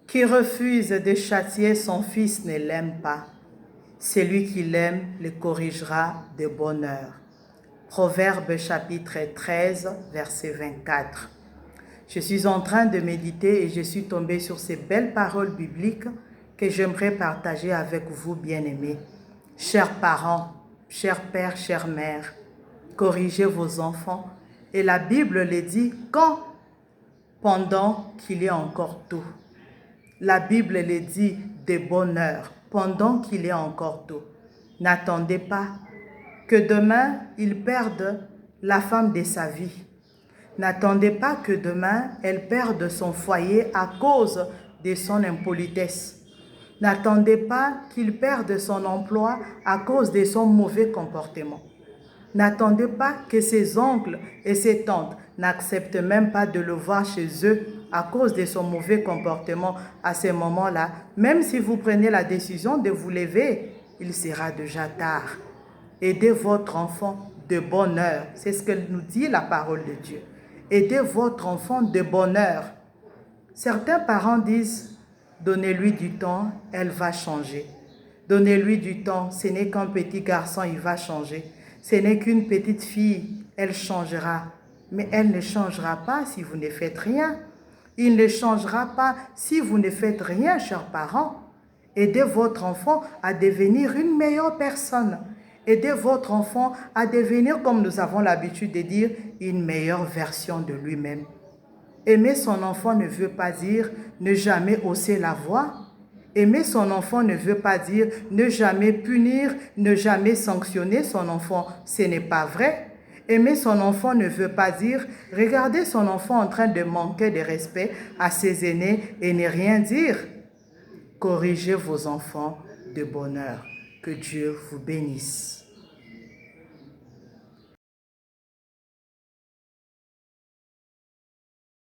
Qui refuse de châtier son fils ne l'aime pas. Celui qui l'aime le corrigera de bonne heure. Proverbe chapitre 13, verset 24. Je suis en train de méditer et je suis tombée sur ces belles paroles bibliques que j'aimerais partager avec vous, bien-aimés. Chers parents, chers pères, chères mères, corrigez vos enfants. Et la Bible le dit quand? Pendant qu'il est encore tôt. La Bible le dit de bonne heure, pendant qu'il est encore tôt. N'attendez pas que demain, il perde la femme de sa vie. N'attendez pas que demain, elle perde son foyer à cause de son impolitesse. N'attendez pas qu'il perde son emploi à cause de son mauvais comportement. N'attendez pas que ses oncles et ses tantes n'acceptent même pas de le voir chez eux à cause de son mauvais comportement à ce moment-là. Même si vous prenez la décision de vous lever, il sera déjà tard. Aidez votre enfant de bonne heure. C'est ce que nous dit la parole de Dieu. Aidez votre enfant de bonne heure. Certains parents disent, donnez-lui du temps, elle va changer. Donnez-lui du temps, ce n'est qu'un petit garçon, il va changer. Ce n'est qu'une petite fille, elle changera. Mais elle ne changera pas si vous ne faites rien. Il ne changera pas si vous ne faites rien, chers parents. Aidez votre enfant à devenir une meilleure personne. Aidez votre enfant à devenir, comme nous avons l'habitude de dire, une meilleure version de lui-même. Aimer son enfant ne veut pas dire ne jamais hausser la voix. Aimer son enfant ne veut pas dire ne jamais punir, ne jamais sanctionner son enfant. Ce n'est pas vrai. Aimer son enfant ne veut pas dire regarder son enfant en train de manquer de respect à ses aînés et ne rien dire. Corrigez vos enfants de bonne heure. Que Dieu vous bénisse.